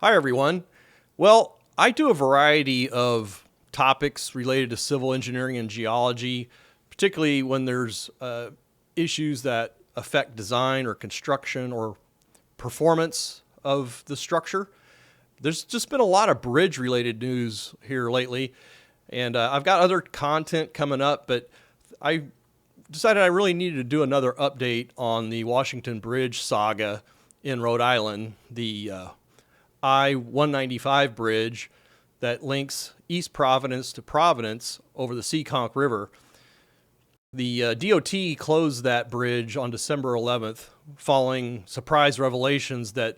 Hi, everyone. Well, I do a variety of topics related to civil engineering and geology, particularly when there's issues that affect design or construction or performance of the structure. There's just been a lot of bridge-related news here lately, and I've got other content coming up, but I decided I really needed to do another update on the Washington Bridge saga in Rhode Island, the I-195 bridge that links East Providence to Providence over the Seekonk River. The DOT closed that bridge on December 11th following surprise revelations that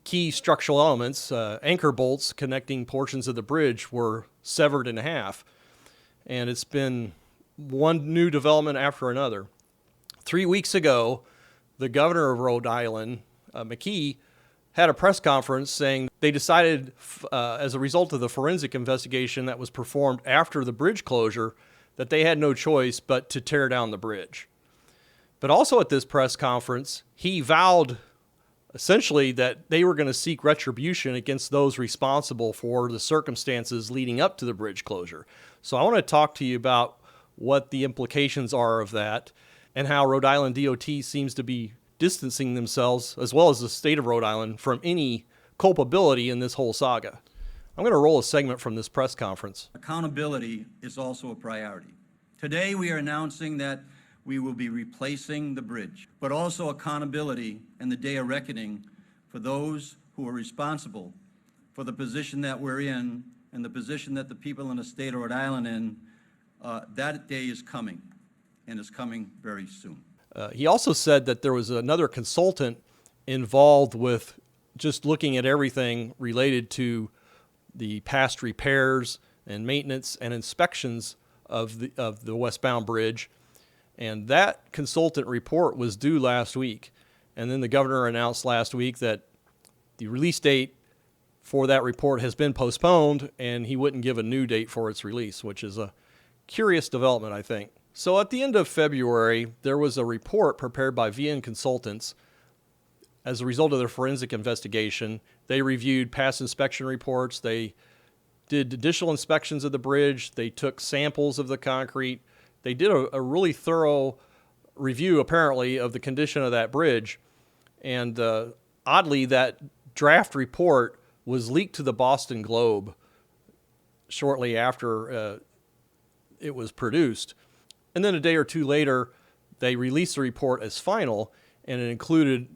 key structural elements, anchor bolts connecting portions of the bridge, were severed in half. And it's been one new development after another. 3 weeks ago, the governor of Rhode Island, McKee, had a press conference saying they decided, as a result of the forensic investigation that was performed after the bridge closure, that they had no choice but to tear down the bridge. But also at this press conference, he vowed essentially that they were going to seek retribution against those responsible for the circumstances leading up to the bridge closure. So I want to talk to you about what the implications are of that and how Rhode Island DOT seems to be distancing themselves, as well as the state of Rhode Island, from any culpability in this whole saga. I'm going to roll a segment from this press conference. Accountability is also a priority. Today we are announcing that we will be replacing the bridge, but also accountability and the day of reckoning for those who are responsible for the position that we're in and the position that the people in the state of Rhode Island in. That day is coming, and it's coming very soon. He also said that there was another consultant involved with just looking at everything related to the past repairs and maintenance and inspections of the westbound bridge. And that consultant report was due last week. And then the governor announced last week that the release date for that report has been postponed, and he wouldn't give a new date for its release, which is a curious development, I think. So at the end of February, there was a report prepared by VN Consultants. As a result of their forensic investigation, they reviewed past inspection reports. They did additional inspections of the bridge. They took samples of the concrete. They did a really thorough review, apparently, of the condition of that bridge. And oddly, that draft report was leaked to the Boston Globe shortly after it was produced. And then a day or two later, they released the report as final, and it included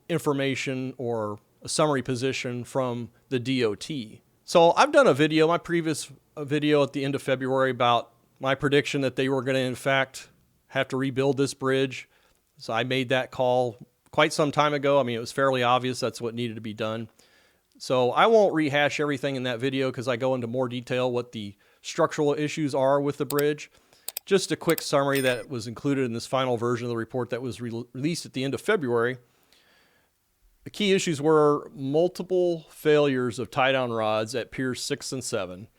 information or a summary position from the DOT. So I've done a video, my previous video at the end of February, about my prediction that they were going to, in fact, have to rebuild this bridge. So I made that call quite some time ago. I mean, it was fairly obvious that's what needed to be done. So I won't rehash everything in that video because I go into more detail what the structural issues are with the bridge. Just a quick summary that was included in this final version of the report that was released at the end of February. The key issues were multiple failures of tie-down rods at piers 6 and 7.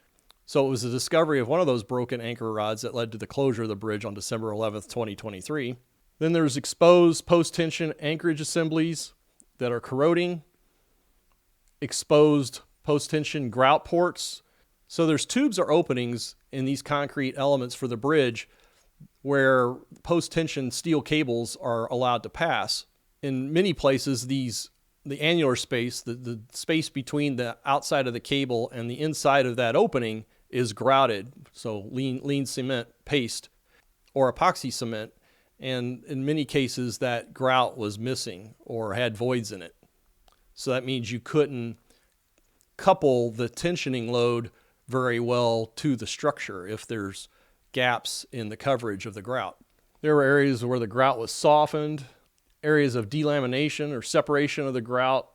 So it was the discovery of one of those broken anchor rods that led to the closure of the bridge on December 11th, 2023. Then there's exposed post-tension anchorage assemblies that are corroding, exposed post-tension grout ports. So there's tubes or openings in these concrete elements for the bridge where post-tension steel cables are allowed to pass. In many places, the annular space, the space between the outside of the cable and the inside of that opening is grouted, so lean cement paste or epoxy cement, and in many cases that grout was missing or had voids in it. So that means you couldn't couple the tensioning load very well to the structure if there's gaps in the coverage of the grout. There were areas where the grout was softened, areas of delamination or separation of the grout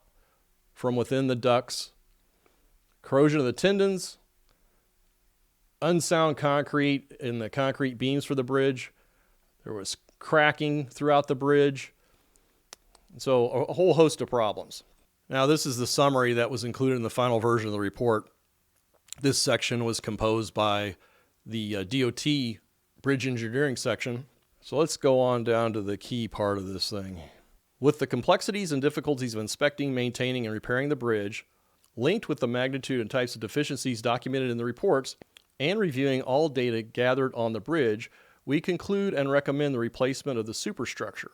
from within the ducts, corrosion of the tendons, unsound concrete in the concrete beams for the bridge. There was cracking throughout the bridge. So a whole host of problems. Now, this is the summary that was included in the final version of the report. This section was composed by the DOT bridge engineering section. So let's go on down to the key part of this thing. With the complexities and difficulties of inspecting, maintaining, and repairing the bridge, linked with the magnitude and types of deficiencies documented in the reports, and reviewing all data gathered on the bridge, we conclude and recommend the replacement of the superstructure.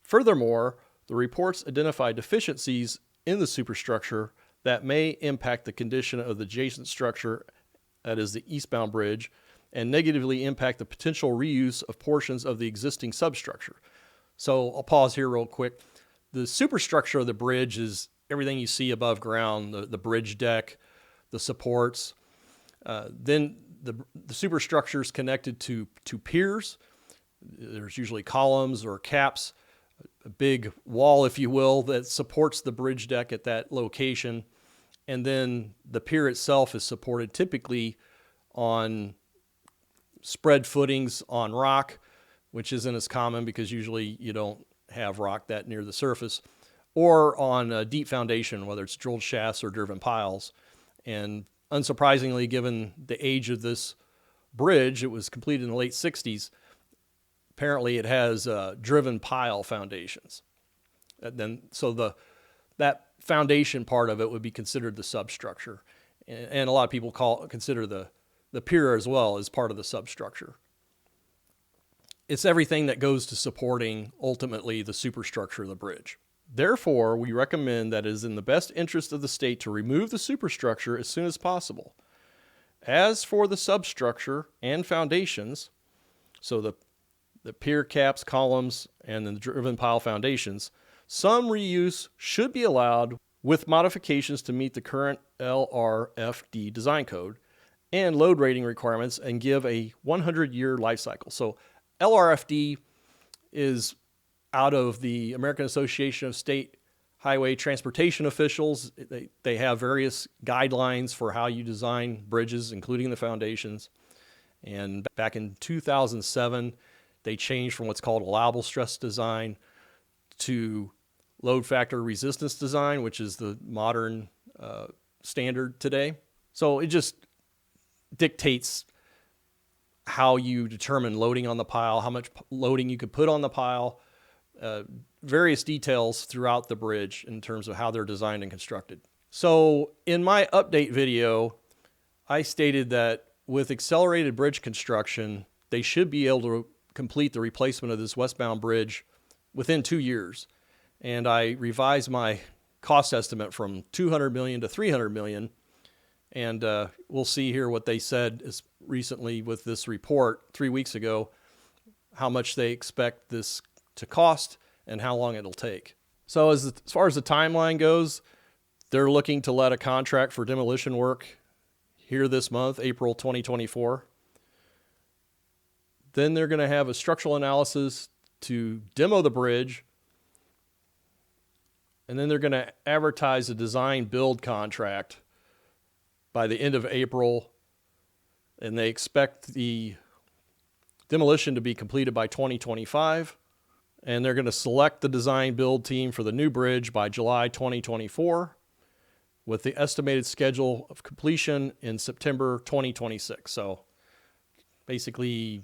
Furthermore, the reports identify deficiencies in the superstructure that may impact the condition of the adjacent structure, that is the eastbound bridge, and negatively impact the potential reuse of portions of the existing substructure. So I'll pause here real quick. The superstructure of the bridge is everything you see above ground, the bridge deck, the supports. Then the superstructure is connected to piers. There's usually columns or caps, a big wall, if you will, that supports the bridge deck at that location. And then the pier itself is supported typically on spread footings on rock, which isn't as common because usually you don't have rock that near the surface, or on a deep foundation, whether it's drilled shafts or driven piles. And unsurprisingly, given the age of this bridge, it was completed in the late 60s, apparently it has driven pile foundations. And then, so that foundation part of it would be considered the substructure. And a lot of people consider the pier as well as part of the substructure. It's everything that goes to supporting, ultimately, the superstructure of the bridge. Therefore, we recommend that it is in the best interest of the state to remove the superstructure as soon as possible. As for the substructure and foundations, so the pier caps, columns, and the driven pile foundations, some reuse should be allowed with modifications to meet the current LRFD design code and load rating requirements and give a 100-year life cycle. So LRFD is out of the American Association of State Highway Transportation Officials. They have various guidelines for how you design bridges, including the foundations. And back in 2007, they changed from what's called allowable stress design to load factor resistance design, which is the modern standard today. So it just dictates how you determine loading on the pile, how much loading you could put on the pile, various details throughout the bridge in terms of how they're designed and constructed. So in my update video, I stated that with accelerated bridge construction, they should be able to complete the replacement of this westbound bridge within 2 years. And I revised my cost estimate from $200 million to $300 million. And we'll see here what they said as recently with this report 3 weeks ago, how much they expect this to cost and how long it'll take. So as far as the timeline goes, they're looking to let a contract for demolition work here this month, April 2024. Then they're going to have a structural analysis to demo the bridge. And then they're going to advertise a design build contract by the end of April. And they expect the demolition to be completed by 2025. And they're going to select the design build team for the new bridge by July 2024, with the estimated schedule of completion in September 2026. So basically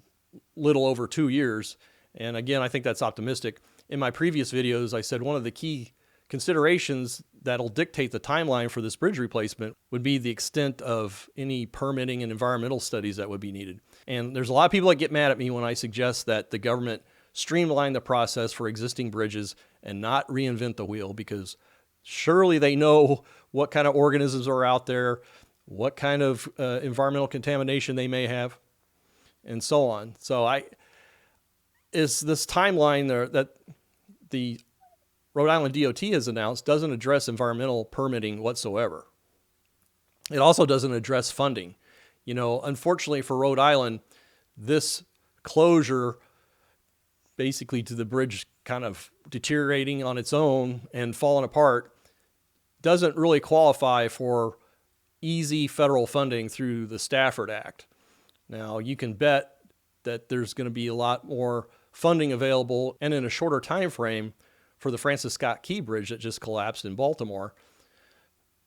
little over 2 years. And again, I think that's optimistic. In my previous videos, I said one of the key considerations that'll dictate the timeline for this bridge replacement would be the extent of any permitting and environmental studies that would be needed. And there's a lot of people that get mad at me when I suggest that the government streamline the process for existing bridges and not reinvent the wheel, because surely they know what kind of organisms are out there, what kind of environmental contamination they may have, and so on. So is this timeline there that the Rhode Island DOT has announced doesn't address environmental permitting whatsoever. It also doesn't address funding. You know, unfortunately for Rhode Island, this closure basically to the bridge kind of deteriorating on its own and falling apart doesn't really qualify for easy federal funding through the Stafford Act. Now, you can bet that there's going to be a lot more funding available and in a shorter time frame for the Francis Scott Key Bridge that just collapsed in Baltimore.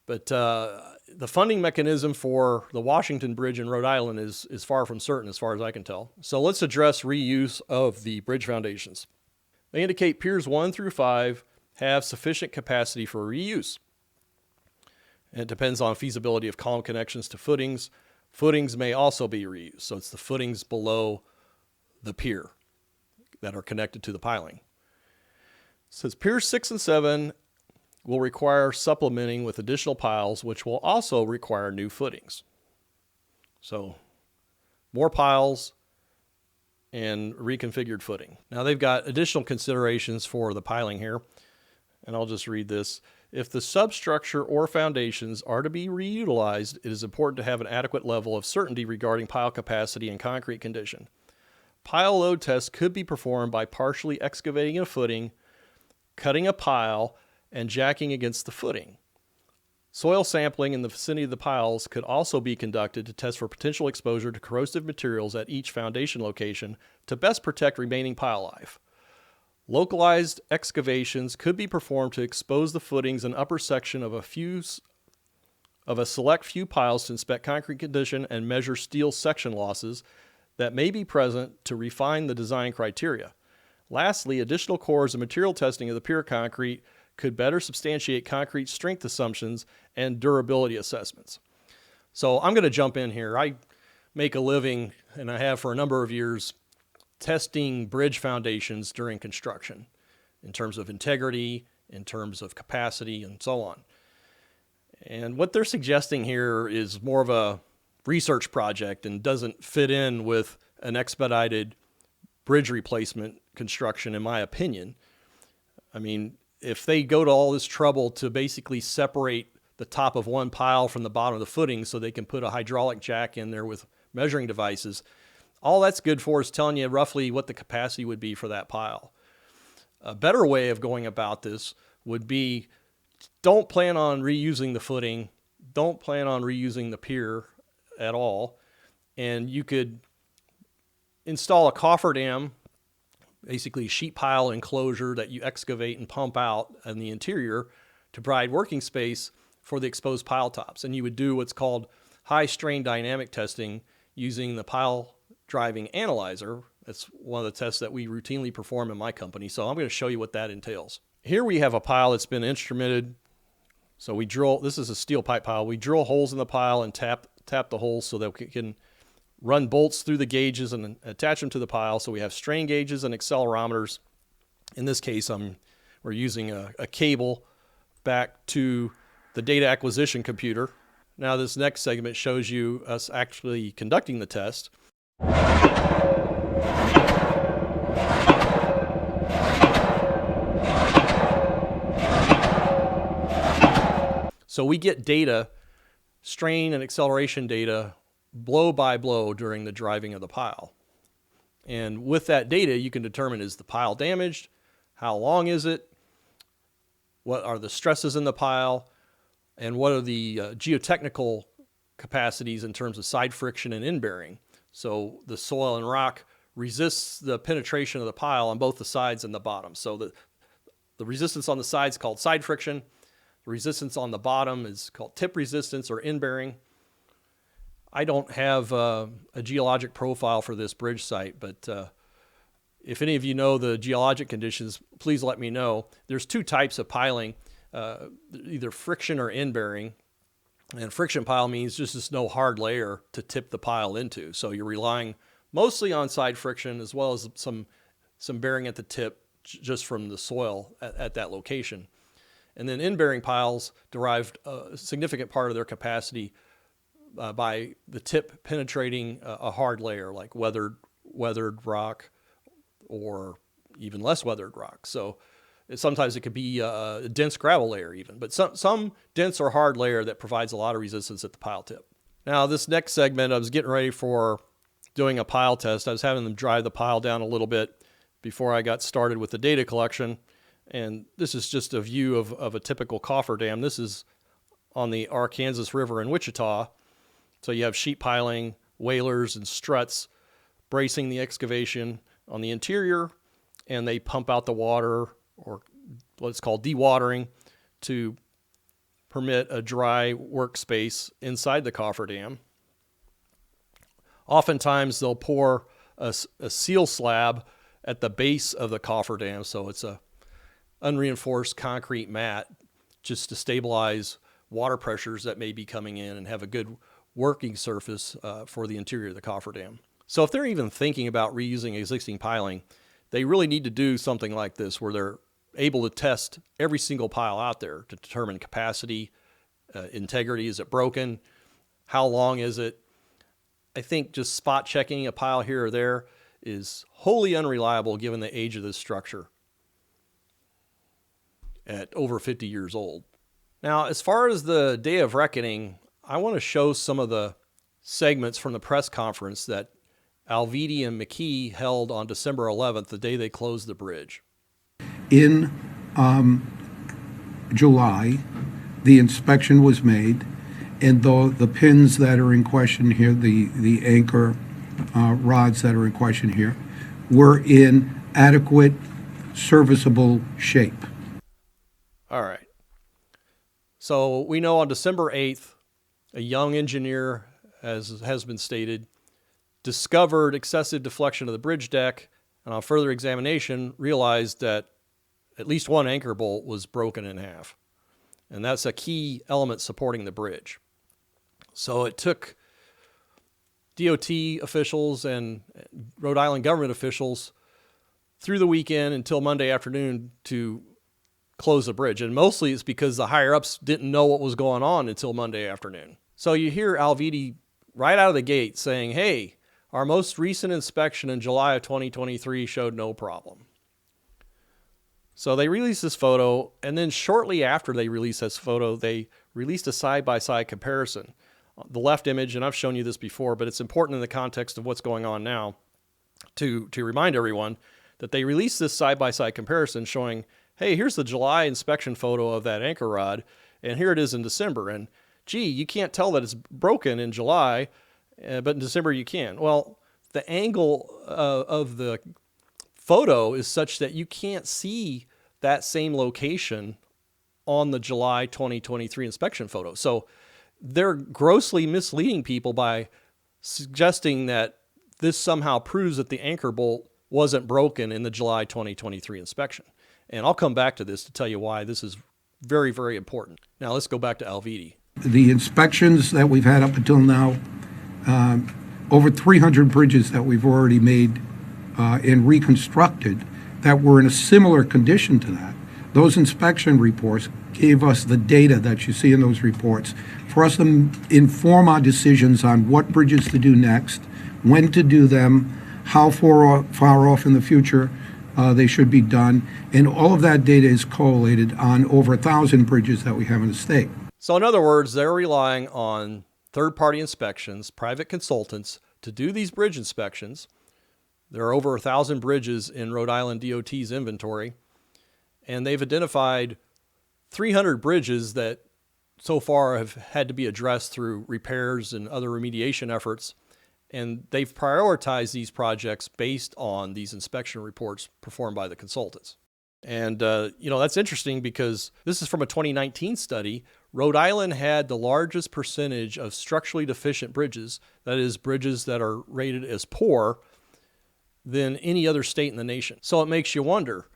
But the funding mechanism for the Washington Bridge in Rhode Island is far from certain as far as I can tell. So let's address reuse of the bridge foundations. They indicate piers 1 through 5 have sufficient capacity for reuse. And it depends on feasibility of column connections to footings. Footings may also be reused. So it's the footings below the pier that are connected to the piling. It says piers 6 and 7 will require supplementing with additional piles, which will also require new footings. So more piles and reconfigured footing. Now they've got additional considerations for the piling here, and I'll just read this. If the substructure or foundations are to be reutilized, it is important to have an adequate level of certainty regarding pile capacity and concrete condition. Pile load tests could be performed by partially excavating a footing, cutting a pile, and jacking against the footing. Soil sampling in the vicinity of the piles could also be conducted to test for potential exposure to corrosive materials at each foundation location to best protect remaining pile life. Localized excavations could be performed to expose the footings and upper section of a select few piles to inspect concrete condition and measure steel section losses that may be present to refine the design criteria. Lastly, additional cores and material testing of the pier concrete could better substantiate concrete strength assumptions and durability assessments. So I'm going to jump in here. I make a living, and I have for a number of years, testing bridge foundations during construction in terms of integrity, in terms of capacity, and so on. And what they're suggesting here is more of a research project and doesn't fit in with an expedited bridge replacement construction, in my opinion. I mean, if they go to all this trouble to basically separate the top of one pile from the bottom of the footing so they can put a hydraulic jack in there with measuring devices, all that's good for is telling you roughly what the capacity would be for that pile. A better way of going about this would be, don't plan on reusing the footing, don't plan on reusing the pier at all, and you could install a cofferdam, basically sheet pile enclosure that you excavate and pump out in the interior to provide working space for the exposed pile tops. And you would do what's called high strain dynamic testing using the pile driving analyzer. That's one of the tests that we routinely perform in my company. So I'm going to show you what that entails. Here we have a pile that's been instrumented. So we drill, this is a steel pipe pile. We drill holes in the pile and tap the holes so that we can run bolts through the gauges and attach them to the pile. So we have strain gauges and accelerometers. In this case, we're using a cable back to the data acquisition computer. Now this next segment shows you us actually conducting the test. So we get data, strain and acceleration data, blow by blow during the driving of the pile. And with that data, you can determine, is the pile damaged? How long is it? What are the stresses in the pile? And what are the geotechnical capacities in terms of side friction and in-bearing? So the soil and rock resists the penetration of the pile on both the sides and the bottom. So the resistance on the sides is called side friction. The resistance on the bottom is called tip resistance or in-bearing. I don't have a geologic profile for this bridge site, but if any of you know the geologic conditions, please let me know. There's two types of piling, either friction or in-bearing. And friction pile means just no hard layer to tip the pile into. So you're relying mostly on side friction as well as some bearing at the tip just from the soil at that location. And then in-bearing piles derived a significant part of their capacity by the tip penetrating a hard layer like weathered rock or even less weathered rock. So sometimes it could be a dense gravel layer even, but some dense or hard layer that provides a lot of resistance at the pile tip. Now this next segment, I was getting ready for doing a pile test. I was having them drive the pile down a little bit before I got started with the data collection. And this is just a view of a typical cofferdam. This is on the Arkansas River in Wichita. So you have sheet piling, whalers, and struts bracing the excavation on the interior, and they pump out the water, or what's called dewatering, to permit a dry workspace inside the cofferdam. Oftentimes they'll pour a seal slab at the base of the cofferdam, so it's a unreinforced concrete mat just to stabilize water pressures that may be coming in and have a good working surface for the interior of the cofferdam. So if they're even thinking about reusing existing piling, they really need to do something like this where they're able to test every single pile out there to determine capacity, integrity. Is it broken? How long is it? I think just spot checking a pile here or there is wholly unreliable given the age of this structure at over 50 years old. Now, as far as the Day of Reckoning, I want to show some of the segments from the press conference that Alviti and McKee held on December 11th, the day they closed the bridge. In July, the inspection was made, and though the pins that are in question here, the anchor rods that are in question here, were in adequate, serviceable shape. All right. So we know on December 8th, a young engineer, as has been stated, discovered excessive deflection of the bridge deck, and on further examination realized that at least one anchor bolt was broken in half. And that's a key element supporting the bridge. So it took DOT officials and Rhode Island government officials through the weekend until Monday afternoon to close the bridge. And mostly it's because the higher-ups didn't know what was going on until Monday afternoon. So you hear Alviti right out of the gate saying, hey, our most recent inspection in July of 2023 showed no problem. So they released this photo, and then shortly after they released this photo, they released a side-by-side comparison. The left image, and I've shown you this before, but it's important in the context of what's going on now to remind everyone that they released this side-by-side comparison showing, hey, here's the July inspection photo of that anchor rod, and here it is in December. And gee, you can't tell that it's broken in July, but in December you can. Well, the angle of the photo is such that you can't see that same location on the July 2023 inspection photo. So they're grossly misleading people by suggesting that this somehow proves that the anchor bolt wasn't broken in the July 2023 inspection. And I'll come back to this to tell you why this is very, very important. Now let's go back to Alviti. The inspections that we've had up until now, over 300 bridges that we've already made and reconstructed that were in a similar condition to that. Those inspection reports gave us the data that you see in those reports for us to inform our decisions on what bridges to do next, when to do them, how far off in the future they should be done, and all of that data is collated on over 1,000 bridges that we have in the state. So in other words, they're relying on third-party inspections, private consultants, to do these bridge inspections. There are over 1,000 bridges in Rhode Island DOT's inventory, and they've identified 300 bridges that so far have had to be addressed through repairs and other remediation efforts. And they've prioritized these projects based on these inspection reports performed by the consultants. And, that's interesting because this is from a 2019 study. Rhode Island had the largest percentage of structurally deficient bridges, that is, bridges that are rated as poor, than any other state in the nation. So it makes you wonder,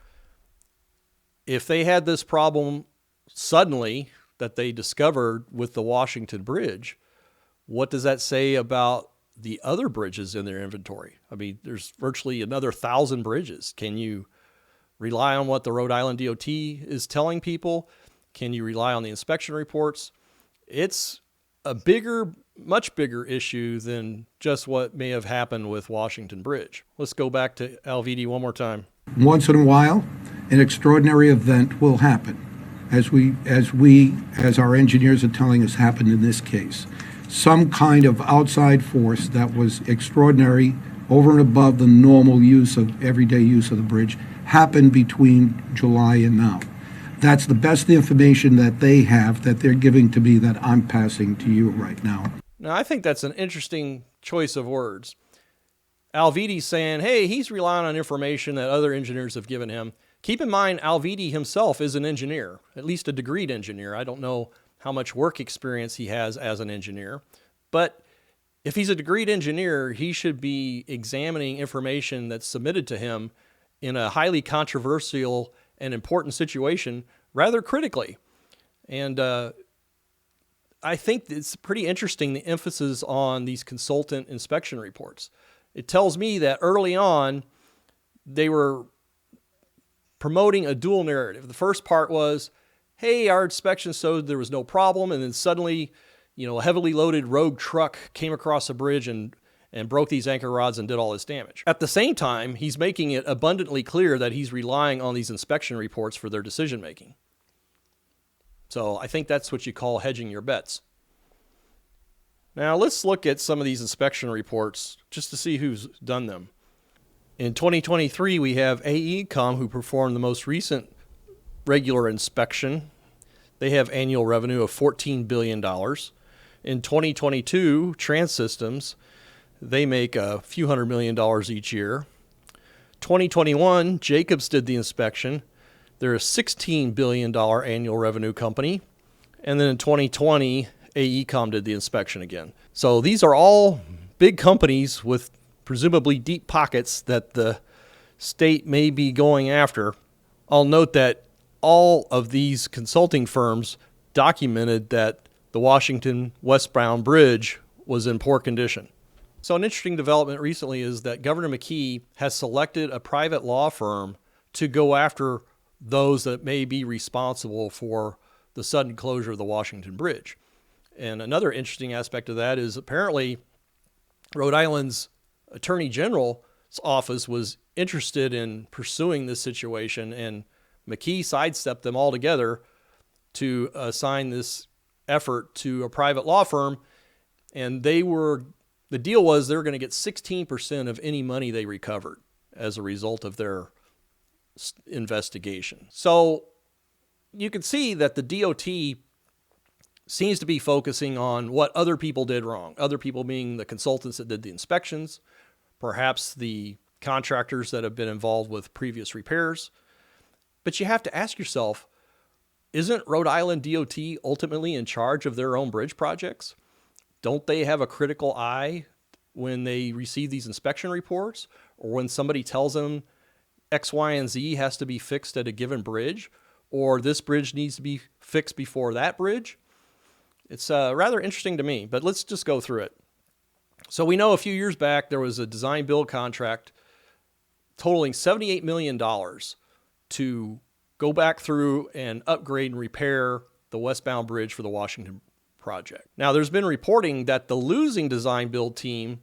if they had this problem suddenly that they discovered with the Washington Bridge, what does that say about the other bridges in their inventory? I mean, there's virtually another 1,000 bridges. Can you rely on what the Rhode Island DOT is telling people? Can you rely on the inspection reports? It's a much bigger issue than just what may have happened with Washington Bridge. Let's go back to Alviti one more time. Once in a while, an extraordinary event will happen, as our engineers are telling us happened in this case. Some kind of outside force that was extraordinary, over and above the normal everyday use of the bridge, happened between July and now. That's the best information that they have, that they're giving to me, that I'm passing to you right now. Now, I think that's an interesting choice of words. Alviti's saying, hey, he's relying on information that other engineers have given him. Keep in mind, Alviti himself is an engineer, at least a degreed engineer. I don't know how much work experience he has as an engineer, but if he's a degreed engineer, he should be examining information that's submitted to him in a highly controversial and important situation rather critically. And I think it's pretty interesting, the emphasis on these consultant inspection reports. It tells me that early on, they were promoting a dual narrative. The first part was, hey, our inspection showed there was no problem, and then suddenly, a heavily loaded rogue truck came across a bridge and broke these anchor rods and did all this damage. At the same time, he's making it abundantly clear that he's relying on these inspection reports for their decision making. So I think that's what you call hedging your bets. Now let's look at some of these inspection reports just to see who's done them. In 2023, we have AECOM, who performed the most recent regular inspection. They have annual revenue of $14 billion. In 2022, Trans-Systems, they make a few $100 million each year. 2021, Jacobs did the inspection. They're a $16 billion annual revenue company. And then in 2020, AECOM did the inspection again. So these are all big companies with presumably deep pockets that the state may be going after. I'll note that all of these consulting firms documented that the Washington westbound bridge was in poor condition. So an interesting development recently is that Governor McKee has selected a private law firm to go after those that may be responsible for the sudden closure of the Washington Bridge. And another interesting aspect of that is apparently Rhode Island's Attorney General's office was interested in pursuing this situation, and McKee sidestepped them altogether to assign this effort to a private law firm. And the deal was they were going to get 16% of any money they recovered as a result of their investigation. So you can see that the DOT seems to be focusing on what other people did wrong. Other people being the consultants that did the inspections, perhaps the contractors that have been involved with previous repairs. But you have to ask yourself, isn't Rhode Island DOT ultimately in charge of their own bridge projects? Don't they have a critical eye when they receive these inspection reports, or when somebody tells them X, Y, and Z has to be fixed at a given bridge, or this bridge needs to be fixed before that bridge? It's rather interesting to me, but let's just go through it. So we know a few years back there was a design build contract totaling $78 million to go back through and upgrade and repair the westbound bridge for the Washington project. Now, there's been reporting that the losing design build team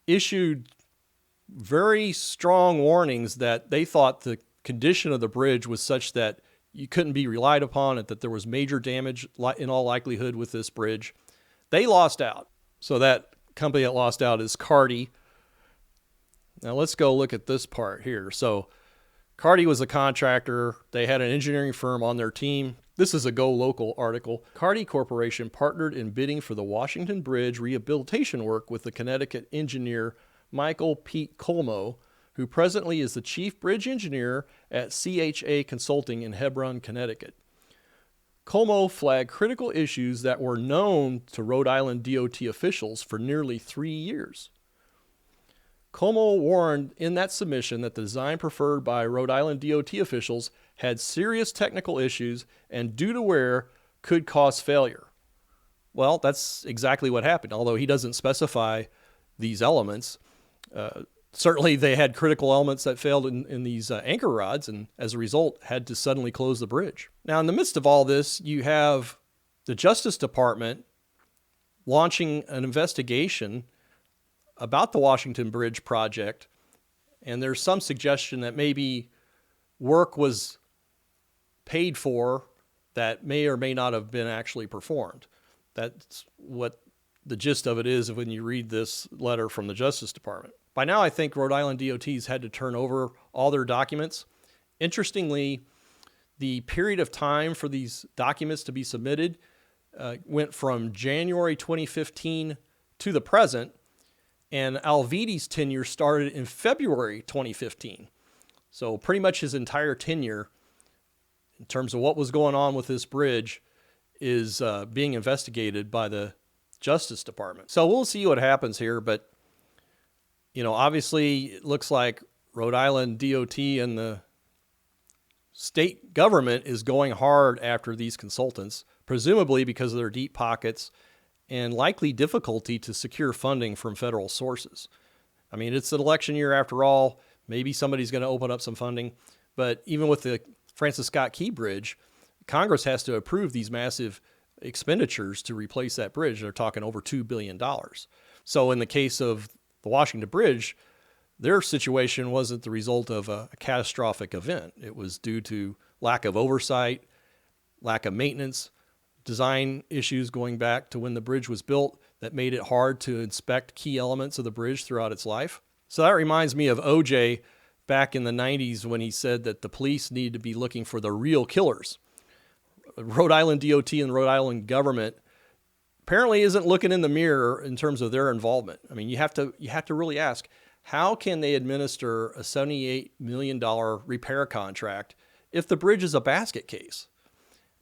issued very strong warnings that they thought the condition of the bridge was such that you couldn't be relied upon, and that there was major damage in all likelihood with this bridge. They lost out. So that company that lost out is Carty. Now let's go look at this part here. So Carty was a contractor. They had an engineering firm on their team. This is a Go Local article. Carty Corporation partnered in bidding for the Washington Bridge rehabilitation work with the Connecticut engineer Michael Pete Colmo, who presently is the chief bridge engineer at CHA Consulting in Hebron, Connecticut. Colmo flagged critical issues that were known to Rhode Island DOT officials for nearly 3 years. Colmo warned in that submission that the design preferred by Rhode Island DOT officials had serious technical issues and, due to wear, could cause failure. Well, that's exactly what happened, although he doesn't specify these elements. Certainly they had critical elements that failed in these anchor rods, and as a result had to suddenly close the bridge. Now, in the midst of all this, you have the Justice Department launching an investigation about the Washington Bridge project, and there's some suggestion that maybe work was paid for that may or may not have been actually performed. That's what the gist of it is when you read this letter from the Justice Department. By now, I think Rhode Island DOT's had to turn over all their documents. Interestingly, the period of time for these documents to be submitted went from January 2015 to the present, and Alvidi's tenure started in February 2015. So pretty much his entire tenure, in terms of what was going on with this bridge, is being investigated by the Justice Department. So we'll see what happens here, but obviously it looks like Rhode Island DOT and the state government is going hard after these consultants, presumably because of their deep pockets and likely difficulty to secure funding from federal sources. I mean, it's an election year after all. Maybe somebody's going to open up some funding. But even with the Francis Scott Key Bridge, Congress has to approve these massive expenditures to replace that bridge. They're talking over $2 billion. So in the case of the Washington Bridge, their situation wasn't the result of a catastrophic event. It was due to lack of oversight, lack of maintenance, design issues going back to when the bridge was built that made it hard to inspect key elements of the bridge throughout its life. So that reminds me of OJ back in the 90s when he said that the police need to be looking for the real killers. Rhode Island DOT and the Rhode Island government apparently isn't looking in the mirror in terms of their involvement. I mean, you have to really ask, how can they administer a $78 million repair contract if the bridge is a basket case?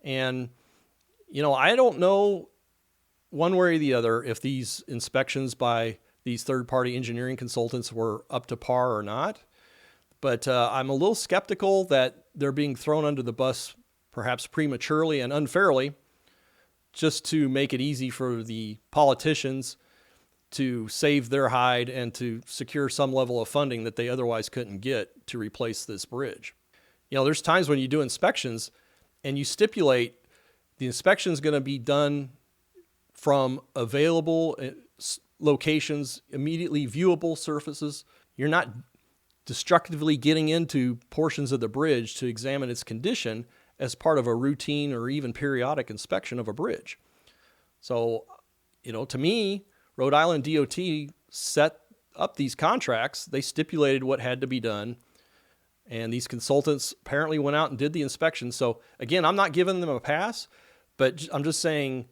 And, you know, I don't know one way or the other if these inspections by these third-party engineering consultants were up to par or not. But I'm a little skeptical that they're being thrown under the bus perhaps prematurely and unfairly just to make it easy for the politicians to save their hide and to secure some level of funding that they otherwise couldn't get to replace this bridge. You know, there's times when you do inspections and you stipulate the inspection is going to be done from available locations, immediately viewable surfaces. You're not destructively getting into portions of the bridge to examine its condition as part of a routine or even periodic inspection of a bridge. So, you know, to me, Rhode Island DOT set up these contracts. They stipulated what had to be done, and these consultants apparently went out and did the inspection. So again, I'm not giving them a pass, but I'm just saying,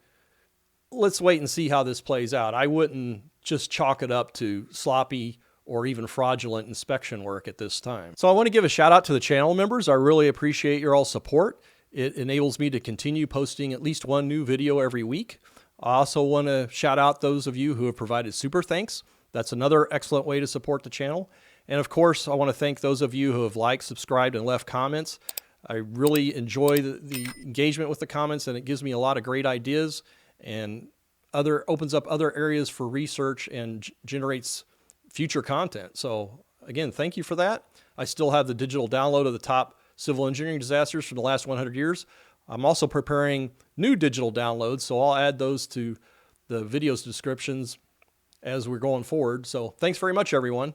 let's wait and see how this plays out. I wouldn't just chalk it up to sloppy or even fraudulent inspection work at this time. So I want to give a shout out to the channel members. I really appreciate your all support. It enables me to continue posting at least one new video every week. I also want to shout out those of you who have provided super thanks. That's another excellent way to support the channel. And of course, I want to thank those of you who have liked, subscribed, and left comments. I really enjoy the engagement with the comments, and it gives me a lot of great ideas and opens up other areas for research and generates future content. So again, thank you for that. I still have the digital download of the top civil engineering disasters from the last 100 years. I'm also preparing new digital downloads, so I'll add those to the video's descriptions as we're going forward. So thanks very much, everyone.